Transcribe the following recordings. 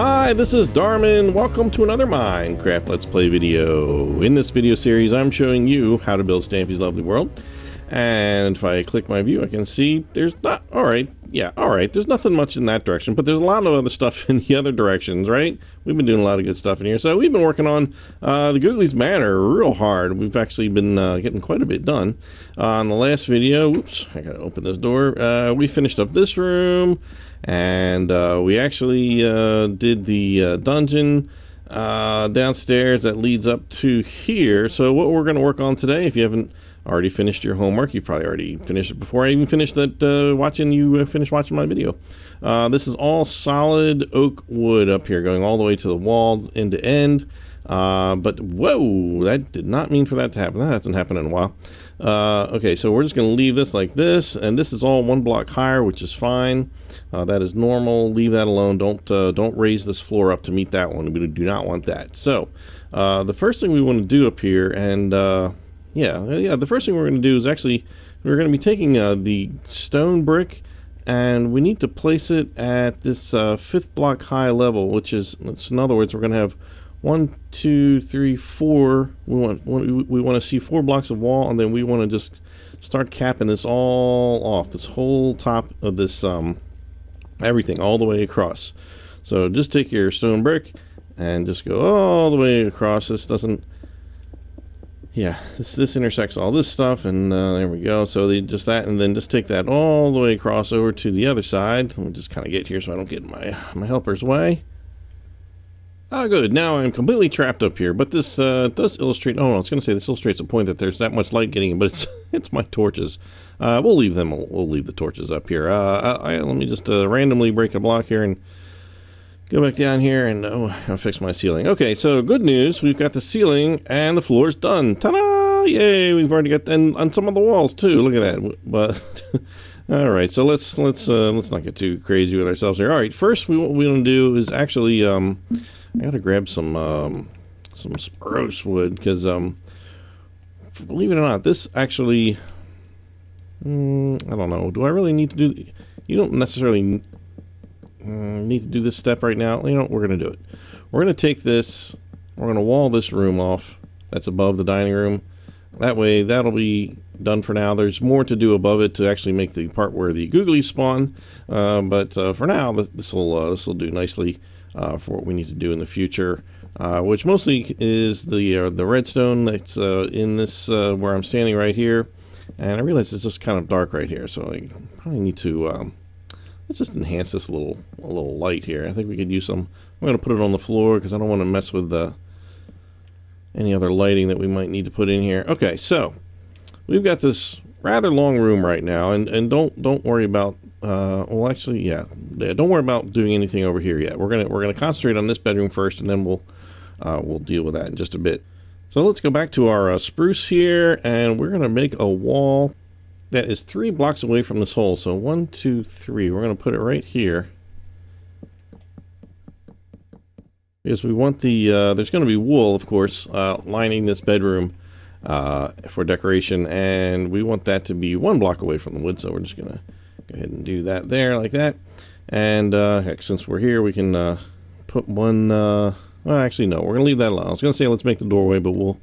Hi, this is Darman. Welcome to another Minecraft Let's Play video. In this video series, I'm showing you how to build Stampy's Lovely World. And if I click my view, I can see there's not, alright, there's nothing much in that direction, but there's a lot of other stuff in the other directions, right? We've been doing a lot of good stuff in here. So we've been working on the Googlies Manor real hard. We've actually been getting quite a bit done. On the last video, oops, I gotta open this door. We finished up this room. And we actually did the dungeon downstairs that leads up to here. So what we're going to work on today, if you haven't already finished your homework, you probably already finished it before I even finished that finished watching my video. This is all solid oak wood up here, going all the way to the wall, end to end. But whoa, that did not mean for that to happen. That hasn't happened in a while. Okay, so we're just going to leave this like this, and this is all one block higher, which is fine. That is normal. Leave that alone. Don't raise this floor up to meet that one. We do not want that. So the first thing we want to do up here, and the first thing we're going to do is actually we're going to be taking the stone brick, and we need to place it at this 5th block high level, which is, in other words, we're going to have 1, 2, 3, 4. We want to see 4 blocks of wall, and then we want to just start capping this all off, this whole top of this everything all the way across. So just take your stone brick and just go all the way across. This doesn't, this intersects all this stuff, and there we go. So just that, and then just take that all the way across over to the other side. Let me just kind of get here so I don't get in my helper's way. Ah, good. Now I'm completely trapped up here, but this does illustrate. Oh, no, I was going to say this illustrates a point that there's that much light getting in, but it's my torches. We'll leave them. We'll leave the torches up here. Let me just randomly break a block here and go back down here, and I'll fix my ceiling. Okay, so good news. We've got the ceiling and the floor's done. Ta-da! Yay! We've already got that on some of the walls too. Look at that. But all right, so let's not get too crazy with ourselves here. All right, first what we want to do is actually I gotta grab some spruce wood, because believe it or not, this actually I don't know. Do I really need to do? You don't necessarily need to do this step right now. You know, we're gonna do it. We're gonna take this. We're gonna wall this room off. That's above the dining room. That way, that'll be done for now. There's more to do above it to actually make the part where the googlies spawn. But for now, this will do nicely. For what we need to do in the future, which mostly is the redstone that's in this where I'm standing right here. And I realize it's just kind of dark right here, so I probably need to let's just enhance this a little light here. I think we could use some. I'm going to put it on the floor because I don't want to mess with any other lighting that we might need to put in here. Okay, so we've got this rather long room right now, and don't worry about well, actually, don't worry about doing anything over here yet. We're gonna concentrate on this bedroom first, and then we'll deal with that in just a bit. So let's go back to our spruce here, and we're gonna make a wall that is 3 blocks away from this hole. So 1, 2, 3. We're gonna put it right here because we want the there's gonna be wool, of course, lining this bedroom for decoration, and we want that to be 1 block away from the wood. So we're just gonna go ahead and do that there like that. And heck, since we're here, we can put one. Well, actually, no, we're gonna leave that alone. I was gonna say let's make the doorway, but we'll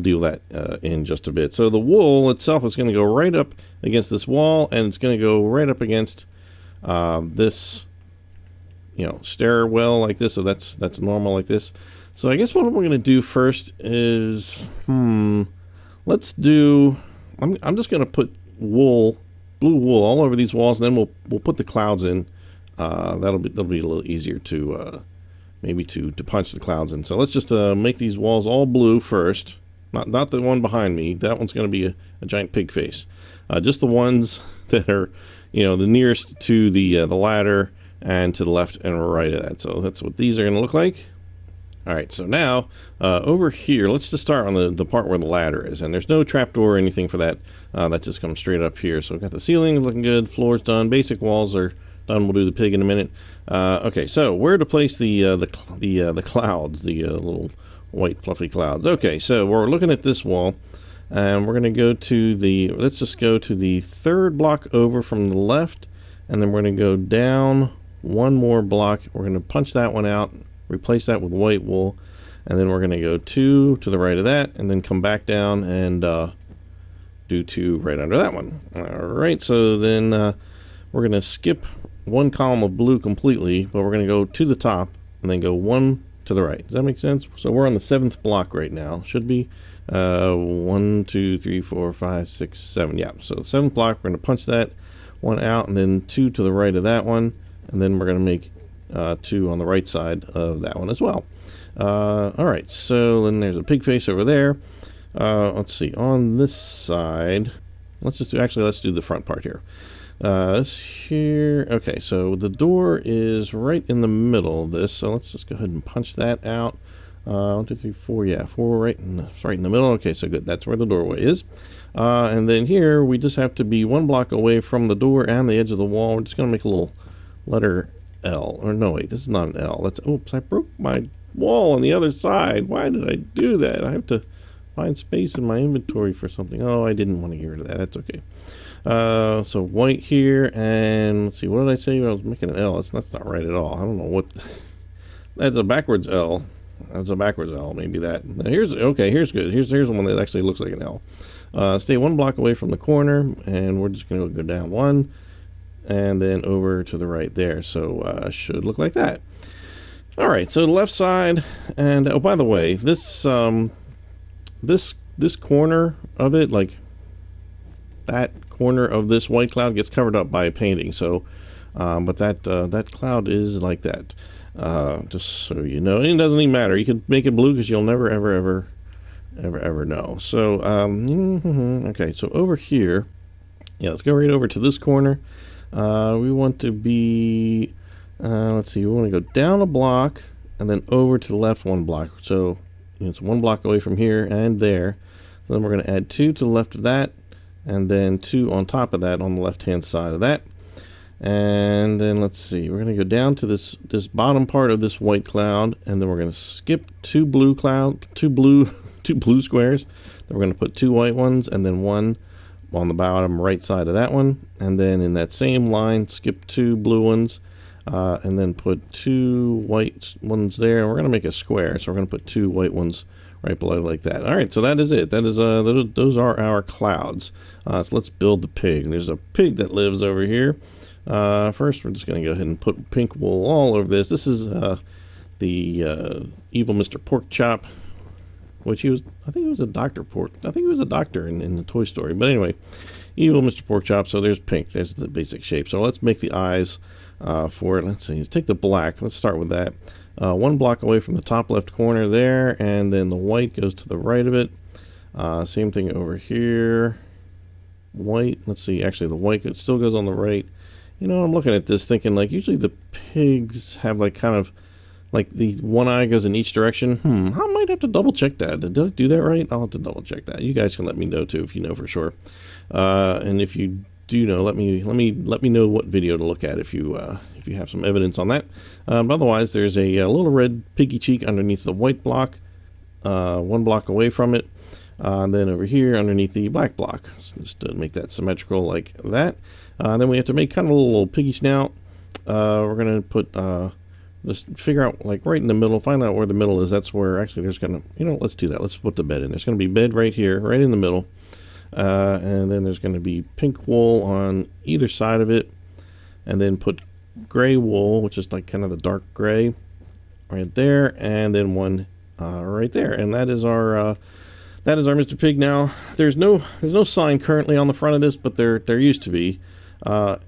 deal with that in just a bit. So the wool itself is gonna go right up against this wall, and it's gonna go right up against this, stairwell like this. So that's normal like this. So I guess what we're gonna do first is let's do. I'm just gonna put blue wool all over these walls, and then we'll put the clouds in. That'll be a little easier to maybe to punch the clouds in. So let's just make these walls all blue first. Not the one behind me. That one's going to be a giant pig face. Just the ones that are the nearest to the ladder and to the left and right of that. So that's what these are going to look like. All right, so now over here, let's just start on the part where the ladder is, and there's no trapdoor or anything for that. That just comes straight up here. So we've got the ceiling looking good, floor's done, basic walls are done. We'll do the pig in a minute. Okay, so where to place the clouds, the little white fluffy clouds? Okay, so we're looking at this wall, and we're going to go to let's just go to the 3rd block over from the left, and then we're going to go down one more block. We're going to punch that one out, replace that with white wool, and then we're going to go 2 to the right of that, and then come back down and do 2 right under that one. All right, so then we're going to skip one column of blue completely, but we're going to go to the top and then go 1 to the right. Does that make sense? So we're on the 7th block right now. Should be 1, 2, 3, 4, 5, 6, 7. Yeah, so the 7th block, we're going to punch that one out, and then 2 to the right of that one, and then we're going to make 2 on the right side of that one as well. All right, so then there's a pig face over there. Let's see, on this side, let's do the front part here. This here, okay, so the door is right in the middle of this, so let's just go ahead and punch that out. 1, 2, 3, 4, yeah, 4 right in the middle. Okay, so good, that's where the doorway is. And then here, we just have to be 1 block away from the door and the edge of the wall. We're just going to make a little letter L, or no, wait, this is not an L. That's, oops, I broke my wall on the other side. Why did I do that? I have to find space in my inventory for something. Oh, I didn't want to get rid of that. That's okay. So white here, and let's see, what did I say? I was making an L. That's not right at all. I don't know what. That's a backwards L. That's a backwards L. Maybe that. Now here's good. Here's one that actually looks like an L. Stay 1 block away from the corner, and we're just going to go down 1, and then over to the right there. So should look like that. All right. So the left side, and oh, by the way, this this corner of it, like that corner of this white cloud, gets covered up by a painting. So, but that cloud is like that. Just so you know, and it doesn't even matter. You can make it blue because you'll never ever know. So, okay. So over here, yeah, let's go right over to this corner. We want to be, let's see, we want to go down a block and then over to the left 1 block. So it's 1 block away from here and there. So then we're going to add 2 to the left of that, and then 2 on top of that on the left hand side of that. And then let's see, we're going to go down to this bottom part of this white cloud, and then we're going to skip 2 blue squares. Then we're going to put 2 white ones, and then 1 on the bottom right side of that one, and then in that same line skip 2 blue ones, and then put 2 white ones there, and we're going to make a square, so we're going to put 2 white ones right below like that. All right, so that is it. That is those are our clouds. So let's build the pig. There's a pig that lives over here. First, we're just going to go ahead and put pink wool all over this. This is the evil Mr. Porkchop, which I think he was a doctor in the Toy Story. But anyway, evil Mr. Porkchop. So there's pink. There's the basic shape. So let's make the eyes for it. Let's see. Let's take the black. Let's start with that. 1 block away from the top left corner there, and then the white goes to the right of it. Same thing over here. White. Let's see. Actually, the white still goes on the right. You know, I'm looking at this thinking, like, usually the pigs have, like, kind of, like, the one eye goes in each direction. I might have to double check that. Did I do that right? I'll have to double check that. You guys can let me know too if you know for sure. And if you do know, let me know what video to look at if you have some evidence on that. Otherwise, there's a little red piggy cheek underneath the white block, 1 block away from it. And then over here underneath the black block, just to make that symmetrical like that. Then we have to make kind of a little piggy snout. We're going to put, just figure out, like, right in the middle, find out where the middle is. That's where, actually, there's going to, you know, let's do that. Let's put the bed in. There's going to be bed right here, right in the middle. And then there's going to be pink wool on either side of it. And then put gray wool, which is like kind of the dark gray, right there. And then 1 right there. And that is our Mr. Pig. Now, there's no sign currently on the front of this, but there used to be. Oh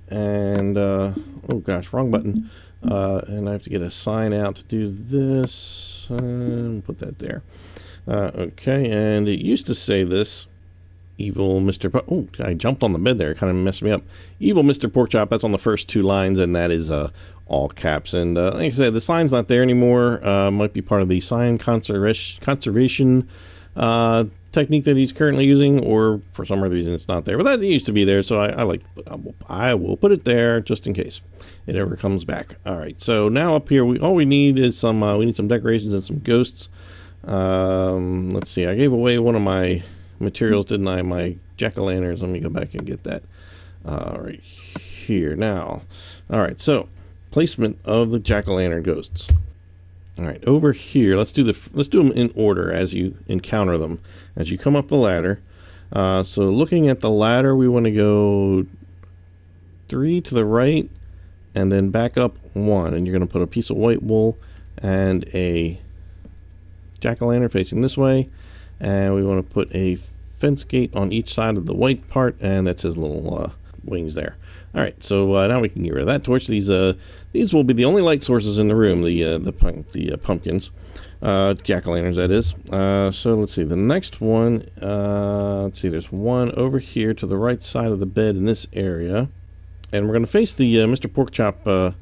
gosh, wrong button. And I have to get a sign out to do this. And put that there. Okay, and it used to say this. Evil Mr. Oh, I jumped on the bed there. It kind of messed me up. Evil Mr. Porkchop. That's on the first 2 lines, and that is all caps. And like I said, the sign's not there anymore. Might be part of the sign conservation technique that he's currently using, or for some reason it's not there. But that used to be there, so I will put it there just in case it ever comes back. All right. So now up here, all we need is some decorations and some ghosts. Let's see. I gave away one of my materials, didn't I? My jack-o'-lanterns. Let me go back and get that right here now. All right, so placement of the jack-o'-lantern ghosts. All right, over here, let's do them in order as you encounter them. As you come up the ladder. So looking at the ladder, we want to go 3 to the right, and then back up 1. And you're going to put a piece of white wool and a jack-o'-lantern facing this way. And we want to put a fence gate on each side of the white part, and that's his little wings there. All right, so now we can get rid of that torch. These will be the only light sources in the room. The pumpkins, jack-o'-lanterns, that is. So let's see. The next one. Let's see. There's one over here to the right side of the bed in this area, and we're going to face the Mr. Porkchop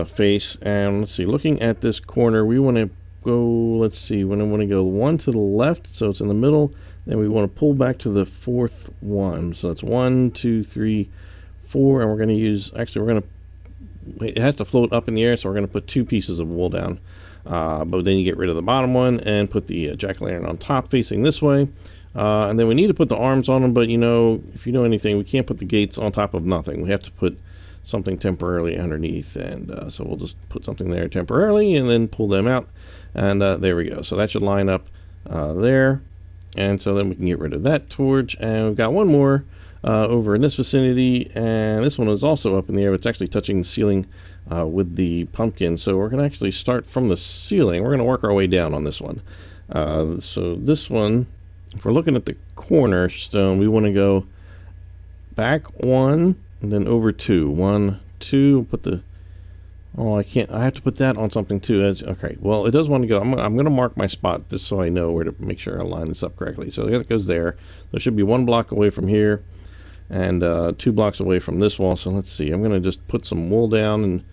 face. And let's see. Looking at this corner, we want to go. Let's see. We want to go 1 to the left, so it's in the middle. Then we want to pull back to the 4th one. So it's 1, 2, 3, 4, and we're going to use. Actually, we're going to. It has to float up in the air, so we're going to put 2 pieces of wool down. But then you get rid of the bottom one and put the jack-o'-lantern on top, facing this way. And then we need to put the arms on them. But you know, if you know anything, we can't put the gates on top of nothing. We have to put something temporarily underneath, and so we'll just put something there temporarily, and then pull them out. And there we go. So that should line up there. And so then we can get rid of that torch. And we've got one more over in this vicinity, and this one is also up in the air. It's actually touching the ceiling with the pumpkin. So we're going to actually start from the ceiling. We're going to work our way down on this one. So this one, if we're looking at the cornerstone, we want to go back 1 and then over 2. 1, 2. Put the I can't. I have to put that on something too. Okay. Well, it does want to go. I'm going to mark my spot just so I know where to make sure I line this up correctly. So it goes there. So it should be 1 block away from here, and 2 blocks away from this wall. So let's see. I'm going to just put some wool down and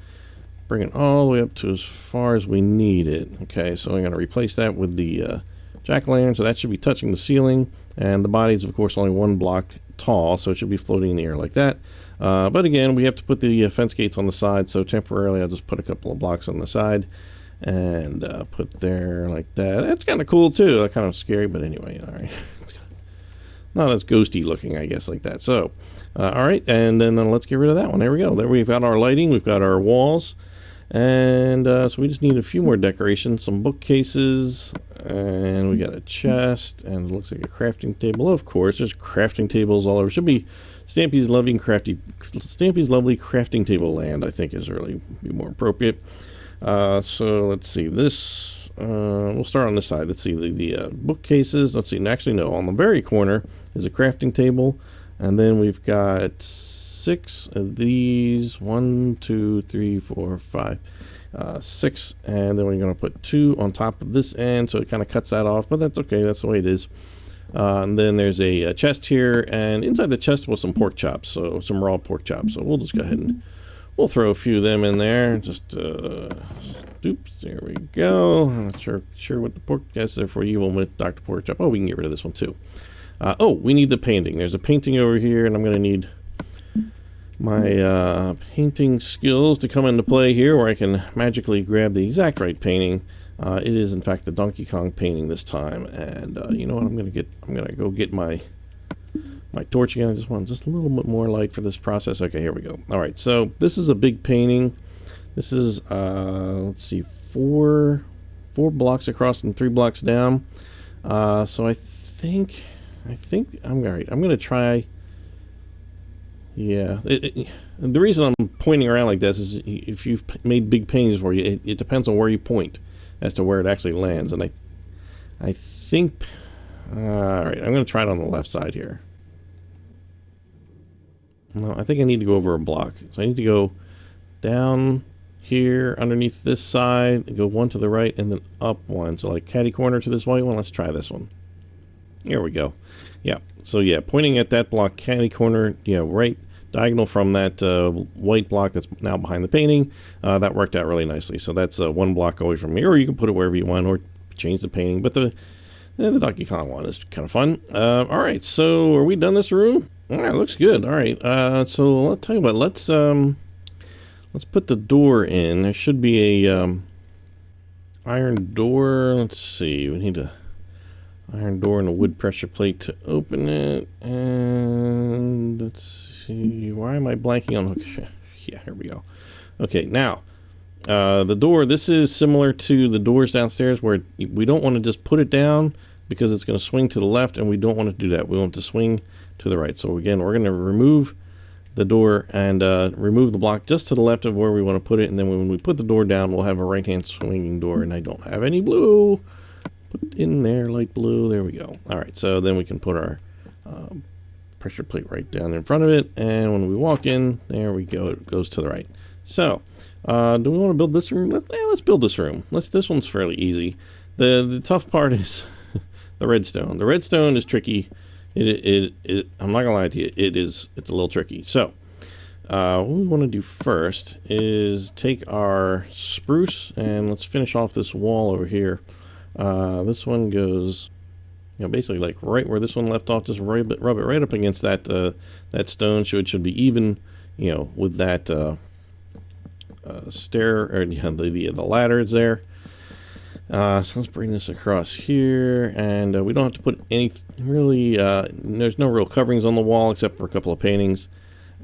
bring it all the way up to as far as we need it. Okay. So I'm going to replace that with the jack-o'-lantern. So that should be touching the ceiling, and the body is of course only 1 block tall, so it should be floating in the air like that. But again, we have to put the fence gates on the side, so temporarily I'll just put a couple of blocks on the side and put there like that. That's kind of cool too. That's kind of scary, but anyway, all right. It's not as ghosty looking, I guess, like that. So all right, and then let's get rid of that one. There we go. There we've got our lighting, we've got our walls, and so we just need a few more decorations, some bookcases, and we got a chest, and it looks like a crafting table. Of course, there's crafting tables all over. Should be Stampy's lovely crafting table land, I think, is really be more appropriate. So let's see this. We'll start on this side. Let's see the bookcases. Let's see. Actually, no. On the very corner is a crafting table, and then we've got 6 of these. 1, 2, 3, 4, 5, 6, and then we're going to put 2 on top of this end, so it kind of cuts that off. But that's okay. That's the way it is. And then there's a chest here, and inside the chest was some pork chops, so some raw pork chops. So we'll just go ahead and we'll throw a few of them in there. Just oops, there we go. I'm not sure what the pork is there for you with Dr. Pork Chop. Oh, we can get rid of this one too. Oh, we need the painting. There's a painting over here, and I'm going to need my painting skills to come into play here, where I can magically grab the exact right painting. It is in fact the Donkey Kong painting this time, and you know what, I'm gonna go get my torch again. I just want just a little bit more light for this process. Okay, here we go. All right, so this is a big painting. This is let's see, four blocks across and 3 blocks down. So I think I'm all right. I'm gonna try. Yeah, the reason I'm pointing around like this is if you've made big paintings for you, it depends on where you point as to where it actually lands. And I think, all right, I'm going to try it on the left side here. No, I think I need to go over a block. So I need to go down here underneath this side, and go 1 to the right, and then up 1. So like catty corner to this white one. Let's try this one. Here we go. Yeah. So yeah, pointing at that block, catty corner, right diagonal from that white block that's now behind the painting. That worked out really nicely. So that's 1 block away from here, or you can put it wherever you want, or change the painting. But the Donkey Kong one is kind of fun. All right, so are we done this room? All right, looks good. All right, so I'll tell you what. Let's put the door in. There should be a iron door. Let's see. We need a iron door and a wood pressure plate to open it. And let's see. Why am I blanking on? Yeah, here we go. Okay, now the door, this is similar to the doors downstairs where we don't want to just put it down because it's going to swing to the left, and we don't want to do that. We want it to swing to the right. So again, we're going to remove the door and remove the block just to the left of where we want to put it, and then when we put the door down, we'll have a right-hand swinging door. And I don't have any blue. Put in there, light blue. There we go. All right, so then we can put our pressure plate right down in front of it, and when we walk in, there we go, it goes to the right. So do we want to build this room? Let's build this room. This one's fairly easy. The tough part is the redstone. The redstone is tricky. I'm not gonna lie to you, it's a little tricky. So what we want to do first is take our spruce and let's finish off this wall over here. This one goes, basically like right where this one left off. Just rub it right up against that that stone, so it should be even, with that stair, or the ladders there. So let's bring this across here, and we don't have to put any really. There's no real coverings on the wall except for a couple of paintings.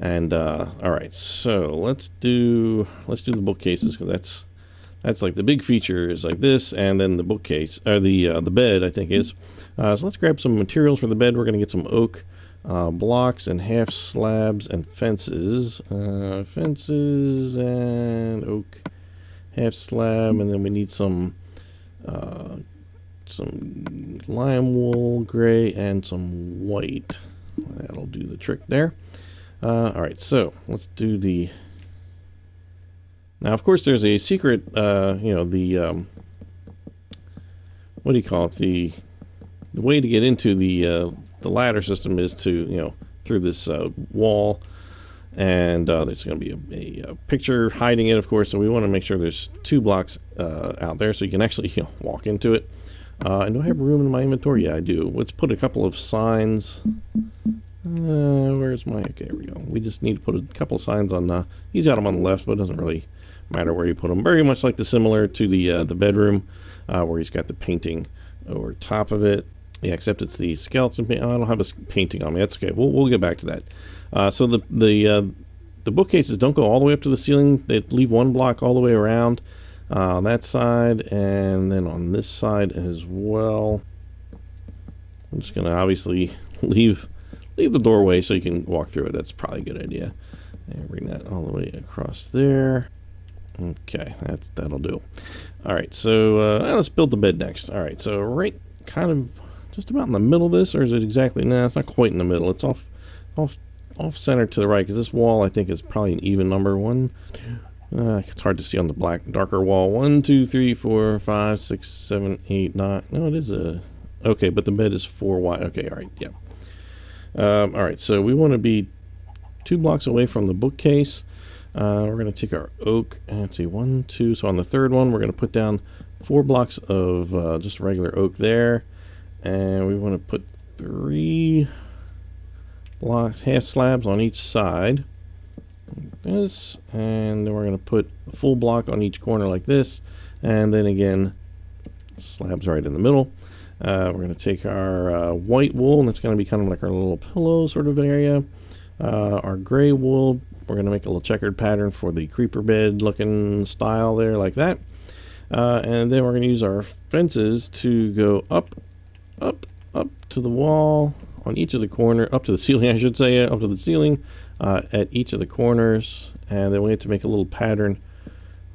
And all right, so let's do the bookcases, because that's like the big feature is like this, and then the bookcase, or the bed, I think is. So let's grab some materials for the bed. We're gonna get some oak blocks and half slabs and fences, fences and oak, half slab, and then we need some lime wool, gray, and some white. That'll do the trick there. All right, so let's do the. Now, of course, there's a secret. What do you call it? The way to get into the ladder system is to through this wall, and there's going to be a picture hiding it, of course. So we want to make sure there's 2 blocks out there, so you can actually walk into it. And do I have room in my inventory? Yeah, I do. Let's put a couple of signs. Where's my? Okay, here we go. We just need to put a couple of signs on. He's got them on the left, but it doesn't really matter where you put them. Very much like similar to the bedroom, where he's got the painting over top of it. Yeah, except it's the skeleton. I don't have a painting on me. That's okay. We'll get back to that. So the bookcases don't go all the way up to the ceiling. They leave 1 block all the way around on that side, and then on this side as well. I'm just gonna obviously leave the doorway so you can walk through it. That's probably a good idea. And bring that all the way across there. Okay, that'll do. All right, so let's build the bed next. All right, so right kind of just about in the middle of this, or is it exactly? Nah, it's not quite in the middle. It's off center to the right, because this wall I think is probably an even number. It's hard to see on the darker wall. 1, 2, 3, 4, 5, 6, 7, 8, 9. No, it is okay, but the bed is 4 wide. Okay, all right, yeah. All right, so we want to be 2 blocks away from the bookcase. We're going to take our oak, and let's see, 1, 2. So on the third one, we're going to put down 4 blocks of just regular oak there, and we want to put 3 blocks, half slabs on each side, like this, and then we're going to put a full block on each corner like this, and then again, slabs right in the middle. We're going to take our white wool, and that's going to be kind of like our little pillow sort of area. Our gray wool, we're going to make a little checkered pattern for the creeper bed looking style there, like that. And then we're going to use our fences to go up to the wall on each of the corner, up to the ceiling, I should say, up to the ceiling at each of the corners. And then we have to make a little pattern,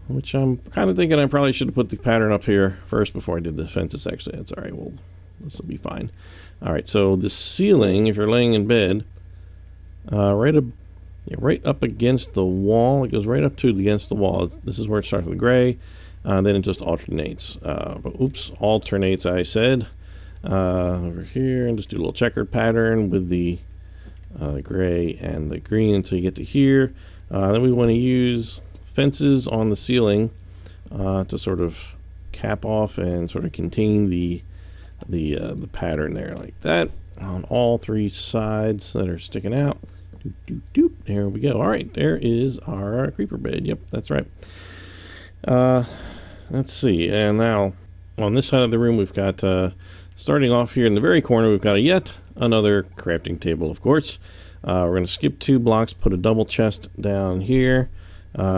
which I'm kind of thinking I probably should have put the pattern up here first before I did the fences. Actually, that's all right. Well, this will be fine. All right, so the ceiling, if you're laying in bed, right up against the wall, it goes right up to against the wall. This is where it starts with gray, then it just alternates. Alternates, I said. Over here, and just do a little checkered pattern with the gray and the green until you get to here. Then we want to use fences on the ceiling to sort of cap off and sort of contain the pattern there, like that, on all 3 sides that are sticking out. Doop, doop, doop. There we go. All right, there is our creeper bed. Yep, that's right. Let's see, and now on this side of the room we've got starting off here in the very corner, we've got yet another crafting table, of course. We're going to skip 2 blocks, put a double chest down here,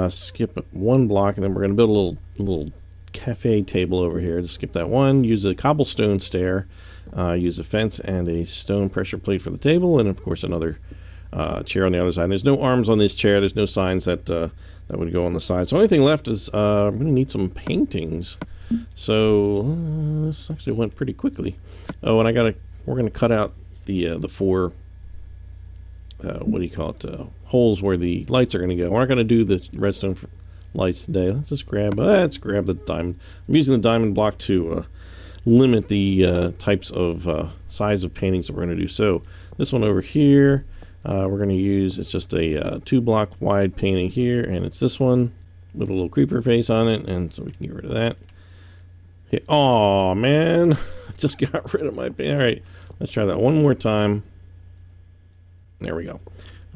skip one block, and then we're going to build a little cafe table over here. Just skip that one, use a cobblestone stair, use a fence and a stone pressure plate for the table, and of course another chair on the other side. There's no arms on this chair. There's no signs that that would go on the side. So the only thing left is I'm going to need some paintings. So this actually went pretty quickly. Oh, and we're going to cut out the four what do you call it, holes where the lights are going to go. We're not going to do the redstone lights today. Let's just grab the diamond. I'm using the diamond block to limit the types of size of paintings that we're going to do. So this one over here, we're going to use, it's just a 2-block wide painting here, and it's this one with a little creeper face on it, and so we can get rid of that. Oh man, I just got rid of my paint. All right, let's try that one more time. There we go.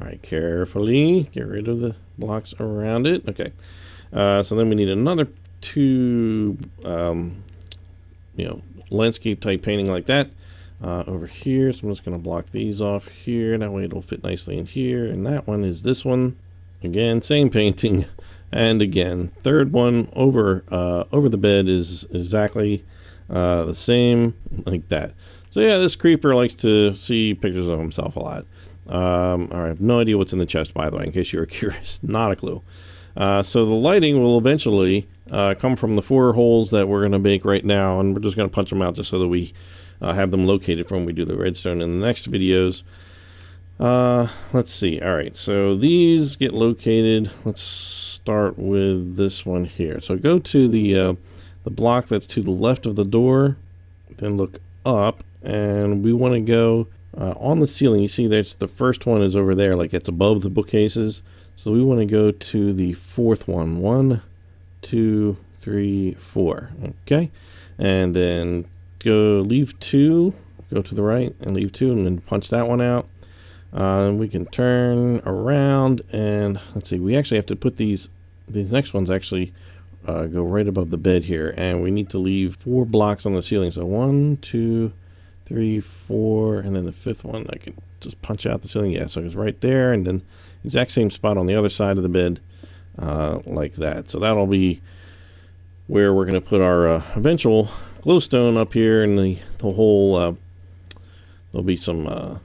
All right, carefully get rid of the blocks around it. Okay, so then we need another 2 landscape type painting like that over here. So I'm just going to block these off here. That way it'll fit nicely in here. And that one is this one. Again, same painting. And again, third one over the bed is exactly the same, like that. So yeah, this creeper likes to see pictures of himself a lot. All right, I have no idea what's in the chest, by the way, in case you were curious. Not a clue. So the lighting will eventually come from the 4 holes that we're going to make right now, and we're just going to punch them out just so that we have them located for when we do the redstone in the next videos. Let's see. All right, so these get located. Let's start with this one here. So go to the block that's to the left of the door, then look up, and we want to go on the ceiling. You see there's the first one is over there, like it's above the bookcases. So we want to go to the 4th one. 1, 2, 3, 4. Okay, and then leave 2, go to the right and leave 2, and then punch that one out. And we can turn around, and let's see, we actually have to put these next ones actually go right above the bed here, and we need to leave 4 blocks on the ceiling. So 1, 2, 3, 4, and then the 5th one I can just punch out the ceiling. Yeah, so it's right there, and then exact same spot on the other side of the bed, like that. So that'll be where we're going to put our eventual glowstone up here, and the whole there'll be some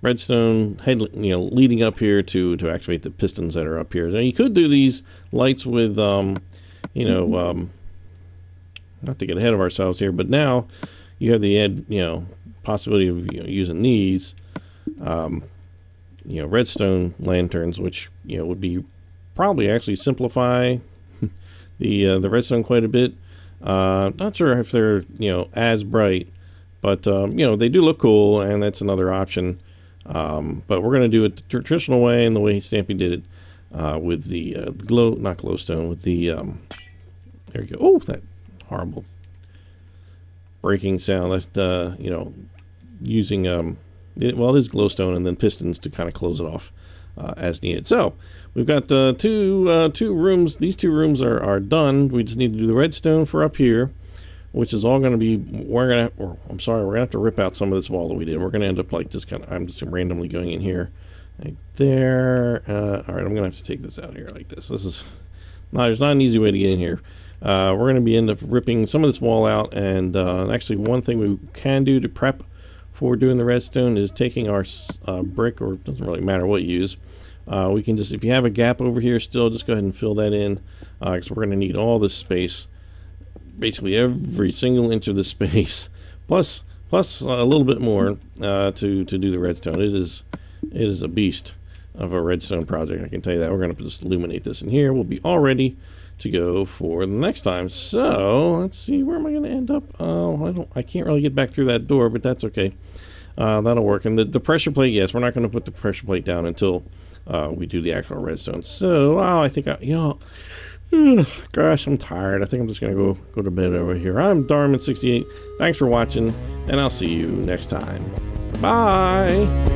redstone leading up here to activate the pistons that are up here. Now you could do these lights with not to get ahead of ourselves here, but now you have the possibility of using these redstone lanterns, which would be probably actually simplify the redstone quite a bit. Not sure if they're as bright, but they do look cool, and that's another option. But we're going to do it the traditional way, and the way Stampy did it with the not glowstone, with the there you go. Oh, that horrible breaking sound. That using it is glowstone and then pistons to kind of close it off as needed. So we've got two rooms. These 2 rooms are done. We just need to do the redstone for up here, which is all going to be, we're going to have to rip out some of this wall that we did. We're going to end up like just I'm just randomly going in here, like there. All right, I'm going to have to take this out here like this. There's not an easy way to get in here. We're going to end up ripping some of this wall out, and actually one thing we can do to prep for doing the redstone is taking our brick, or it doesn't really matter what you use. We can just, if you have a gap over here still, just go ahead and fill that in, because we're going to need all this space. Basically every single inch of the space, plus a little bit more to do the redstone. It is a beast of a redstone project, I can tell you that. We're going to just illuminate this in here. We'll be all ready to go for the next time. So let's see, where am I going to end up? I can't really get back through that door, but that's okay. That'll work. And the pressure plate, yes, we're not going to put the pressure plate down until we do the actual redstone. So I think gosh, I'm tired. I think I'm just going to go to bed over here. I'm Darman68. Thanks for watching, and I'll see you next time. Bye!